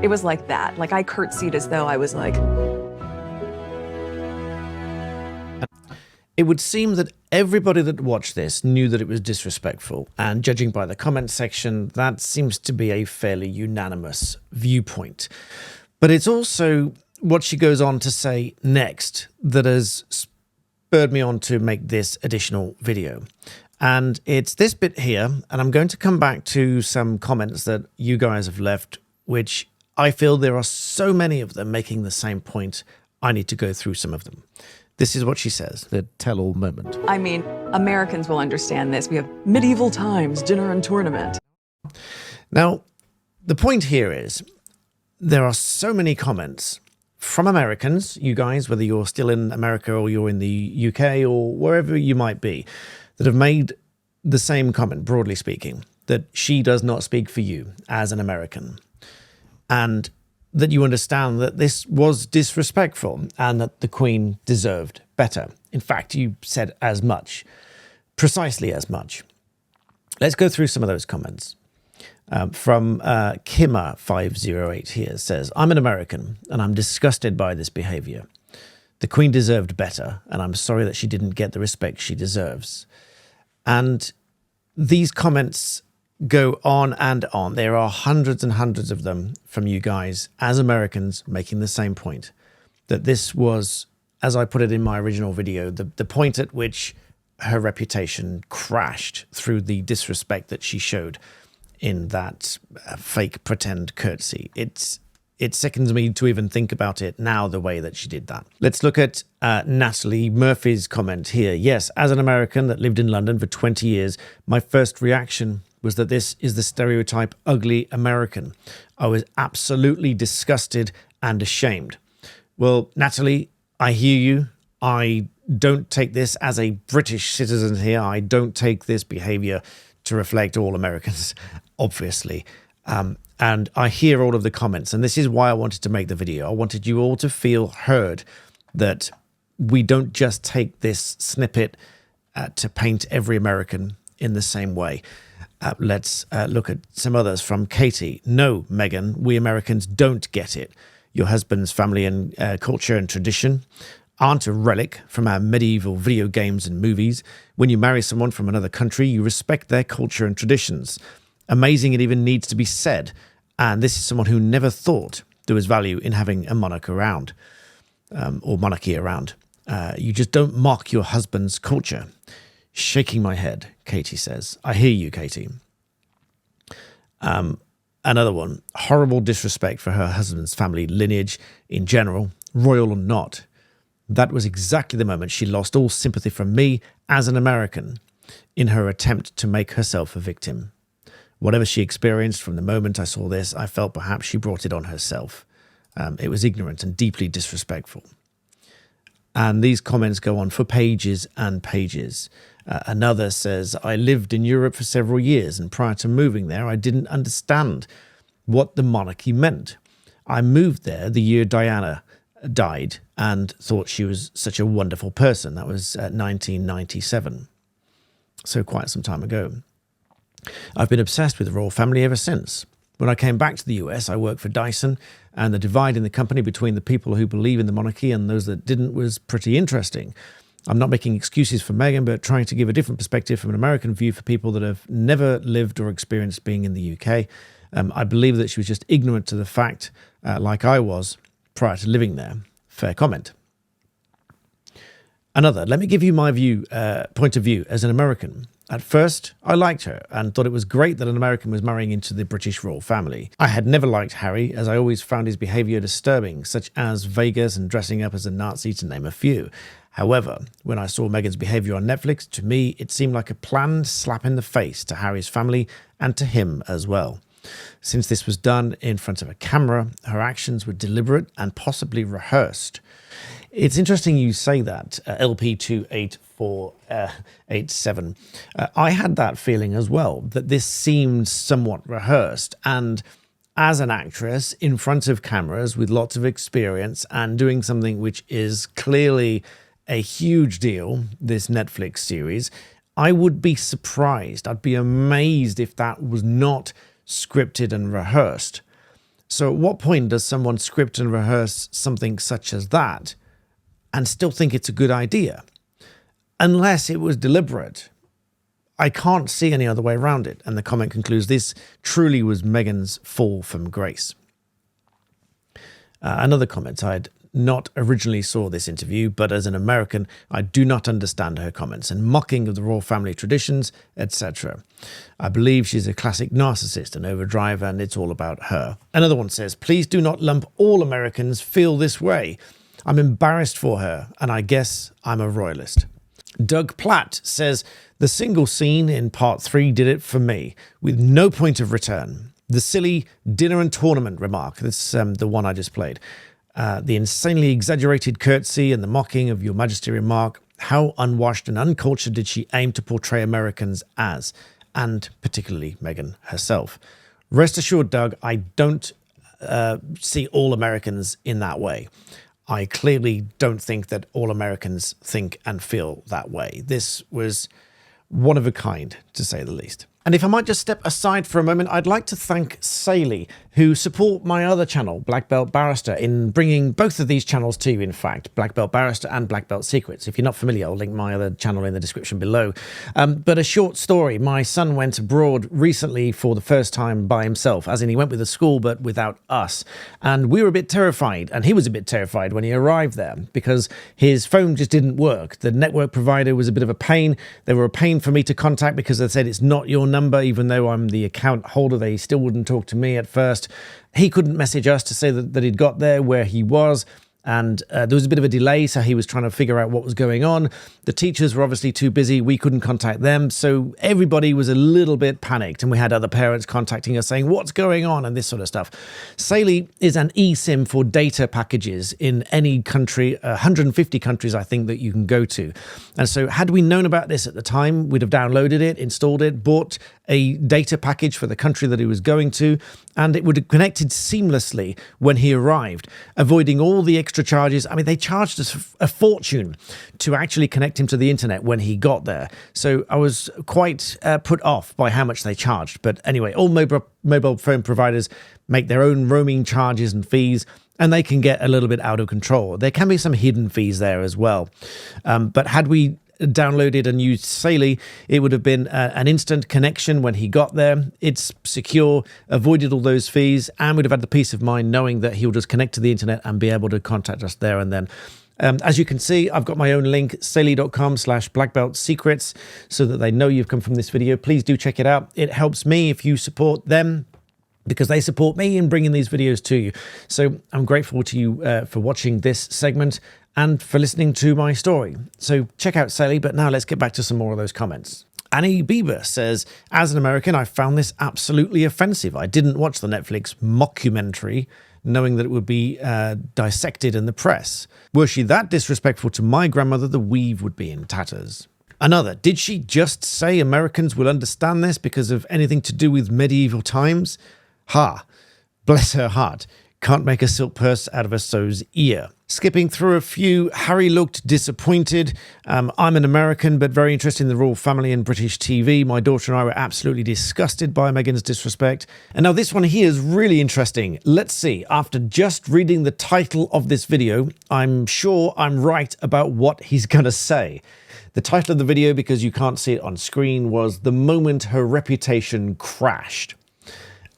It was like that. Like I curtsied as though I was like... It would seem that everybody that watched this knew that it was disrespectful, and judging by the comment section, that seems to be a fairly unanimous viewpoint. But it's also what she goes on to say next that has spurred me on to make this additional video. And it's this bit here, and I'm going to come back to some comments that you guys have left, which I feel there are so many of them making the same point, I need to go through some of them. This is what she says, the tell-all moment. I mean, Americans will understand this. We have medieval times, dinner and tournament. Now, the point here is there are so many comments from Americans, you guys, whether you're still in America or you're in the UK or wherever you might be, that have made the same comment, broadly speaking, that she does not speak for you as an American. And that you understand that this was disrespectful and that the Queen deserved better. In fact, you said as much, precisely as much. Let's go through some of those comments. From Kimmer508 here says, I'm an American and I'm disgusted by this behavior. The Queen deserved better and I'm sorry that she didn't get the respect she deserves. And these comments go on and on. There are hundreds and hundreds of them from you guys as Americans making the same point, that this was, as I put it in my original video, the point at which her reputation crashed through the disrespect that she showed in that fake pretend curtsy. It sickens me to even think about it now, the way that she did that. Let's look at Natalie Murphy's comment here. Yes, as an American that lived in London for 20 years, my first reaction was that this is the stereotype ugly American. I was absolutely disgusted and ashamed. Well, Natalie, I hear you. I don't take this as a British citizen here. I don't take this behavior to reflect all Americans, obviously. And I hear all of the comments, and this is why I wanted to make the video. I wanted you all to feel heard, that we don't just take this snippet to paint every American in the same way. Let's look at some others from Katie. No, Meghan, we Americans don't get it. Your husband's family and culture and tradition aren't a relic from our medieval video games and movies. When you marry someone from another country, you respect their culture and traditions. Amazing it even needs to be said. And this is someone who never thought there was value in having a monarch around, or monarchy around. You just don't mock your husband's culture. Shaking my head, Katie says. I hear you, Katie. Another one, horrible disrespect for her husband's family lineage in general, royal or not. That was exactly the moment she lost all sympathy from me as an American in her attempt to make herself a victim. Whatever she experienced from the moment I saw this, I felt perhaps she brought it on herself. It was ignorant and deeply disrespectful. And these comments go on for pages and pages. Another says, I lived in Europe for several years, and prior to moving there, I didn't understand what the monarchy meant. I moved there the year Diana died and thought she was such a wonderful person. That was 1997, so quite some time ago. I've been obsessed with the royal family ever since. When I came back to the US, I worked for Dyson, and the divide in the company between the people who believe in the monarchy and those that didn't was pretty interesting. I'm not making excuses for Meghan, but trying to give a different perspective from an American view for people that have never lived or experienced being in the UK. I believe that she was just ignorant to the fact, like I was, prior to living there. Fair comment. Another, let me give you my point of view as an American. At first, I liked her and thought it was great that an American was marrying into the British royal family. I had never liked Harry, as I always found his behaviour disturbing, such as Vegas and dressing up as a Nazi, to name a few. However, when I saw Meghan's behaviour on Netflix, to me it seemed like a planned slap in the face to Harry's family and to him as well. Since this was done in front of a camera, her actions were deliberate and possibly rehearsed. It's interesting you say that, LP28487. I had that feeling as well, that this seemed somewhat rehearsed. And as an actress in front of cameras with lots of experience and doing something which is clearly a huge deal, this Netflix series, I would be surprised. I'd be amazed if that was not scripted and rehearsed. So at what point does someone script and rehearse something such as that and still think it's a good idea? Unless it was deliberate. I can't see any other way around it. And the comment concludes, this truly was Meghan's fall from grace. Another comment, I'd not originally saw this interview, but as an American, I do not understand her comments and mocking of the royal family traditions, etc. I believe she's a classic narcissist and overdriver, and it's all about her. Another one says, please do not lump all Americans feel this way. I'm embarrassed for her, and I guess I'm a royalist. Doug Platt says, the single scene in part 3 did it for me, with no point of return. The silly dinner and tournament remark, that's the one I just played. The insanely exaggerated curtsy and the mocking of Your Majesty remark. How unwashed and uncultured did she aim to portray Americans as, and particularly Meghan herself? Rest assured, Doug, I don't see all Americans in that way. I clearly don't think that all Americans think and feel that way. This was one of a kind, to say the least. And if I might just step aside for a moment, I'd like to thank Saily, who support my other channel, Black Belt Barrister, in bringing both of these channels to you, in fact, Black Belt Barrister and Black Belt Secrets. If you're not familiar, I'll link my other channel in the description below. But a short story, my son went abroad recently for the first time by himself, as in he went with the school, but without us. And we were a bit terrified, and he was a bit terrified when he arrived there, because his phone just didn't work. The network provider was a bit of a pain. They were a pain for me to contact because they said it's not your number, even though I'm the account holder. They still wouldn't talk to me at first. He couldn't message us to say that he'd got there, where he was. And there was a bit of a delay, so he was trying to figure out what was going on. The teachers were obviously too busy. We couldn't contact them. So everybody was a little bit panicked. And we had other parents contacting us saying, what's going on? And this sort of stuff. Saily is an eSIM for data packages in any country, 150 countries, I think, that you can go to. And so had we known about this at the time, we'd have downloaded it, installed it, bought a data package for the country that he was going to, and it would have connected seamlessly when he arrived, avoiding all the extra charges. I mean, they charged us a fortune to actually connect him to the internet when he got there. So I was quite put off by how much they charged. But anyway, all mobile phone providers make their own roaming charges and fees, and they can get a little bit out of control. There can be some hidden fees there as well. But had we downloaded and used Saily, it would have been an instant connection when he got there. It's secure, avoided all those fees, and would have had the peace of mind knowing that he'll just connect to the internet and be able to contact us there and then. As you can see, I've got my own link, saily.com/blackbeltsecrets, so that they know you've come from this video. Please do check it out. It helps me if you support them, because they support me in bringing these videos to you. So I'm grateful to you for watching this segment and for listening to my story. So check out Saily, but now let's get back to some more of those comments. Annie Bieber says, as an American, I found this absolutely offensive. I didn't watch the Netflix mockumentary, knowing that it would be dissected in the press. Were she that disrespectful to my grandmother, the weave would be in tatters. Another, did she just say Americans will understand this because of anything to do with medieval times? Ha, bless her heart. Can't make a silk purse out of a sow's ear. Skipping through a few, Harry looked disappointed. I'm an American, but very interested in the royal family and British TV. My daughter and I were absolutely disgusted by Meghan's disrespect. And now this one here is really interesting. Let's see. After just reading the title of this video, I'm sure I'm right about what he's going to say. The title of the video, because you can't see it on screen, was The Moment Her Reputation Crashed.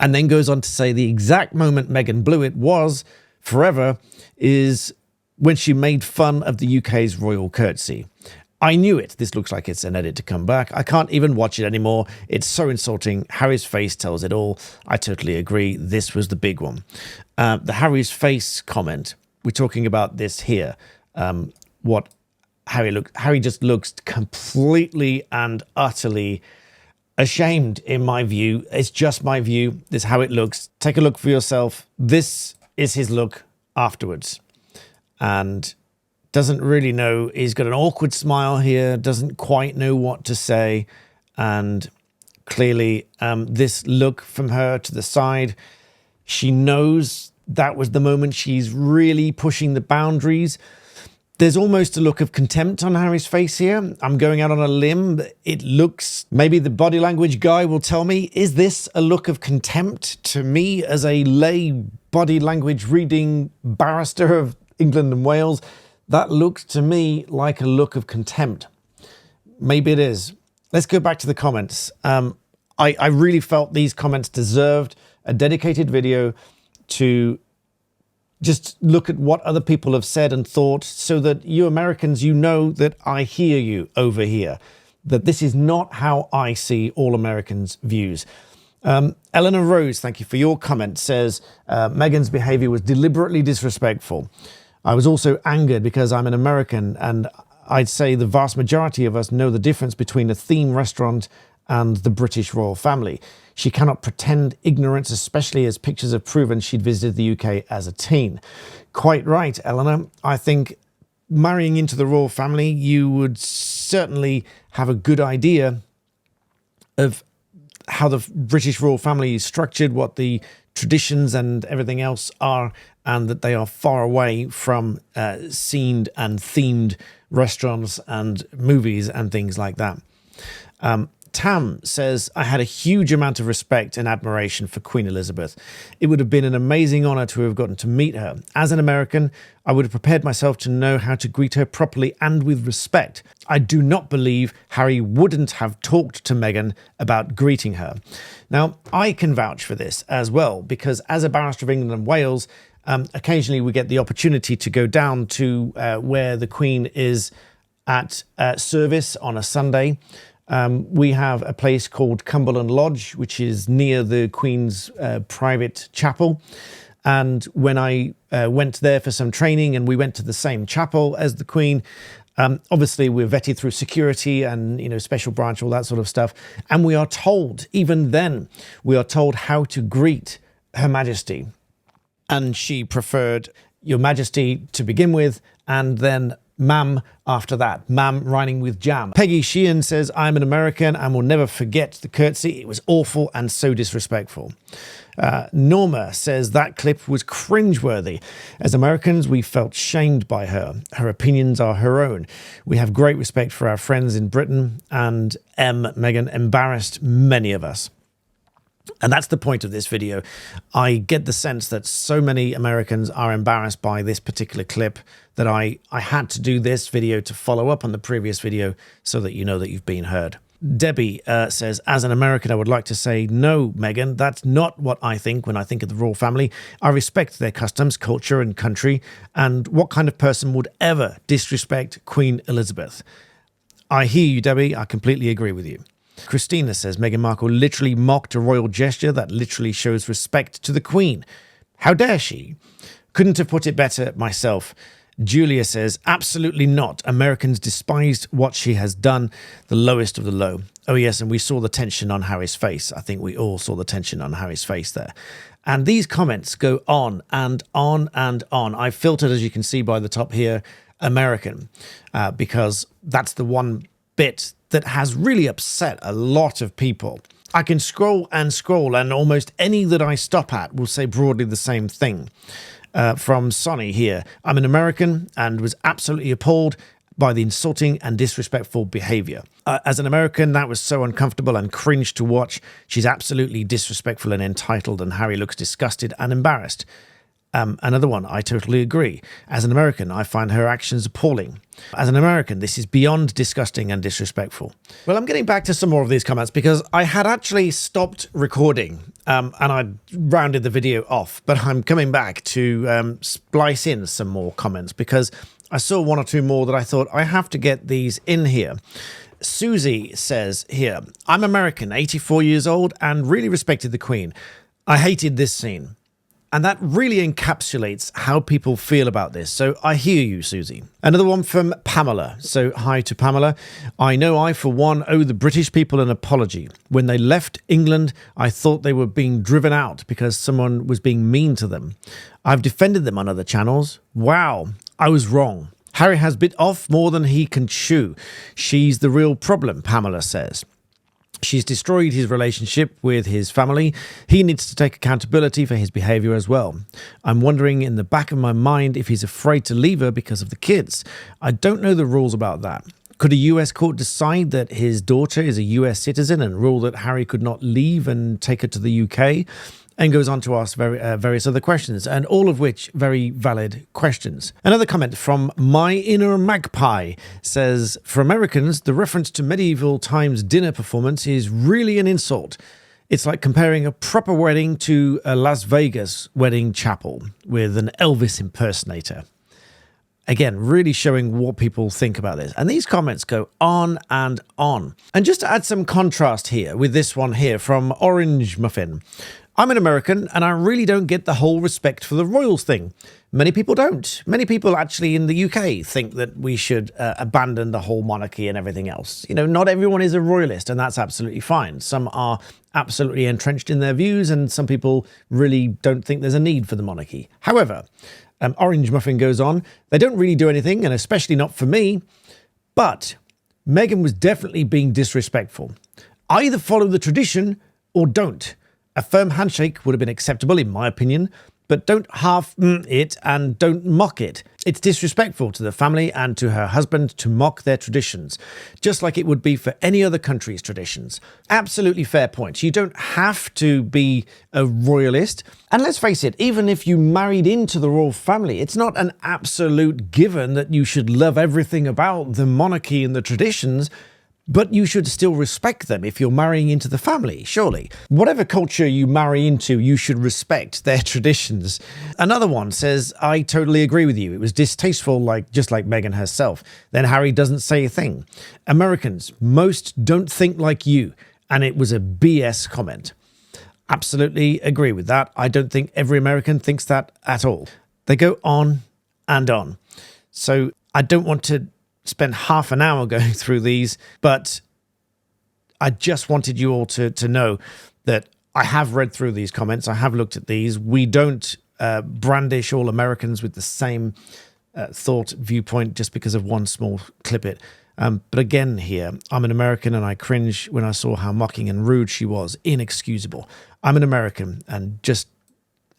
And then goes on to say the exact moment Meghan blew it was, forever, is when she made fun of the UK's royal curtsy. I knew it. This looks like it's an edit to come back. I can't even watch it anymore. It's so insulting. Harry's face tells it all. I totally agree. This was the big one. The Harry's face comment, we're talking about this here. What Harry just looks completely and utterly ashamed, in my view. It's just my view. This is how it looks. Take a look for yourself. This is his look afterwards. And doesn't really know. He's got an awkward smile here. Doesn't quite know what to say. And clearly, this look from her to the side, she knows that was the moment she's really pushing the boundaries. There's almost a look of contempt on Harry's face here. I'm going out on a limb. It looks, maybe the body language guy will tell me, is this a look of contempt to me as a lay body language reading barrister of England and Wales. That looks to me like a look of contempt. Maybe it is. Let's go back to the comments. I really felt these comments deserved a dedicated video to just look at what other people have said and thought, so that you Americans, you know that I hear you over here, that this is not how I see all Americans' views. Eleanor Rose, thank you for your comment, says Meghan's behavior was deliberately disrespectful. I was also angered because I'm an American, and I'd say the vast majority of us know the difference between a theme restaurant and the British royal family. She cannot pretend ignorance, especially as pictures have proven she'd visited the UK as a teen. Quite right, Eleanor. I think marrying into the royal family, you would certainly have a good idea of how the British royal family is structured, what the traditions and everything else are, and that they are far away from scened and themed restaurants and movies and things like that. Tam says, I had a huge amount of respect and admiration for Queen Elizabeth. It would have been an amazing honour to have gotten to meet her. As an American, I would have prepared myself to know how to greet her properly and with respect. I do not believe Harry wouldn't have talked to Meghan about greeting her. Now, I can vouch for this as well, because as a barrister of England and Wales, occasionally we get the opportunity to go down to where the Queen is at service on a Sunday. We have a place called Cumberland Lodge, which is near the Queen's private chapel. And when I went there for some training and we went to the same chapel as the Queen, obviously we're vetted through security and, you know, special branch, all that sort of stuff. And we are told, even then, we are told how to greet Her Majesty. And she preferred Your Majesty to begin with, and then ma'am after that. Ma'am rhyming with jam. Peggy Sheehan says, I'm an American and will never forget the curtsy. It was awful and so disrespectful. Norma says that clip was cringeworthy. As Americans, we felt shamed by her. Her opinions are her own. We have great respect for our friends in Britain, and Meghan embarrassed many of us. And that's the point of this video. I get the sense that so many Americans are embarrassed by this particular clip that I had to do this video to follow up on the previous video so that you know that you've been heard. Debbie says, as an American, I would like to say, no, Meghan, that's not what I think when I think of the royal family. I respect their customs, culture and country, and what kind of person would ever disrespect Queen Elizabeth? I hear you, Debbie. I completely agree with you. Christina says, Meghan Markle literally mocked a royal gesture that literally shows respect to the Queen. How dare she? Couldn't have put it better myself. Julia says, absolutely not. Americans despised what she has done, the lowest of the low. Oh yes, and we saw the tension on Harry's face. I think we all saw the tension on Harry's face there. And these comments go on and on and on. I filtered, as you can see by the top here, American, because that's the one bit that has really upset a lot of people. I can scroll and scroll, and almost any that I stop at will say broadly the same thing. From Sonny here, I'm an American and was absolutely appalled by the insulting and disrespectful behavior. As an American, that was so uncomfortable and cringe to watch. She's absolutely disrespectful and entitled, and Harry looks disgusted and embarrassed. Another one, I totally agree. As an American, I find her actions appalling. As an American, this is beyond disgusting and disrespectful. Well, I'm getting back to some more of these comments because I had actually stopped recording and I rounded the video off, but I'm coming back to splice in some more comments because I saw one or two more that I thought I have to get these in here. Susie says here, I'm American, 84 years old, and really respected the Queen. I hated this scene. And that really encapsulates how people feel about this. So I hear you, Susie. Another one from Pamela. So hi to Pamela. I know I, for one, owe the British people an apology. When they left England, I thought they were being driven out because someone was being mean to them. I've defended them on other channels. Wow, I was wrong. Harry has bit off more than he can chew. She's the real problem, Pamela says. She's destroyed his relationship with his family. He needs to take accountability for his behaviour as well. I'm wondering in the back of my mind if he's afraid to leave her because of the kids. I don't know the rules about that. Could a US court decide that his daughter is a US citizen and rule that Harry could not leave and take her to the UK? and goes on to ask various other questions, and all of which very valid questions. Another comment from My Inner Magpie says, for Americans, the reference to medieval times dinner performance is really an insult. It's like comparing a proper wedding to a Las Vegas wedding chapel with an Elvis impersonator. Again, really showing what people think about this. And these comments go on and on. And just to add some contrast here with this one here from Orange Muffin. I'm an American and I really don't get the whole respect for the royals thing. Many people don't. Many people actually in the UK think that we should abandon the whole monarchy and everything else. You know, not everyone is a royalist, and that's absolutely fine. Some are absolutely entrenched in their views, and some people really don't think there's a need for the monarchy. However, Orange Muffin goes on, they don't really do anything, and especially not for me, but Meghan was definitely being disrespectful. Either follow the tradition or don't. A firm handshake would have been acceptable in my opinion, but don't half it and don't mock it. It's disrespectful to the family and to her husband to mock their traditions, just like it would be for any other country's traditions. Absolutely fair point. You don't have to be a royalist. And let's face it, even if you married into the royal family, it's not an absolute given that you should love everything about the monarchy and the traditions, but you should still respect them if you're marrying into the family, surely. Whatever culture you marry into, you should respect their traditions. Another one says, I totally agree with you. It was distasteful, just like Meghan herself. Then Harry doesn't say a thing. Americans, most don't think like you. And it was a BS comment. Absolutely agree with that. I don't think every American thinks that at all. They go on and on. So I don't want to spend half an hour going through these, but I just wanted you all to know that I have read through these comments. I have looked at these. We don't brandish all Americans with the same thought viewpoint just because of one small clip. But again here, I'm an American and I cringe when I saw how mocking and rude she was. Inexcusable. I'm an American and just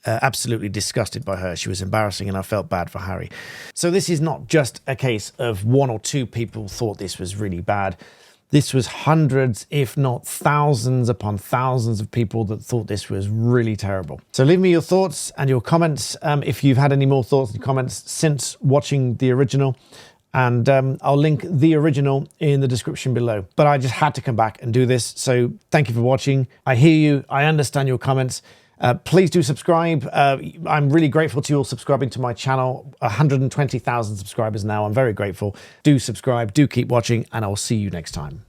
absolutely disgusted by her. She was embarrassing and I felt bad for Harry. So this is not just a case of one or two people thought this was really bad. This was hundreds, if not thousands upon thousands of people that thought this was really terrible. So leave me your thoughts and your comments if you've had any more thoughts and comments since watching the original. And I'll link the original in the description below. But I just had to come back and do this. So thank you for watching. I hear you. I understand your comments. Please do subscribe. I'm really grateful to you all subscribing to my channel. 120,000 subscribers now. I'm very grateful. Do subscribe, do keep watching, and I'll see you next time.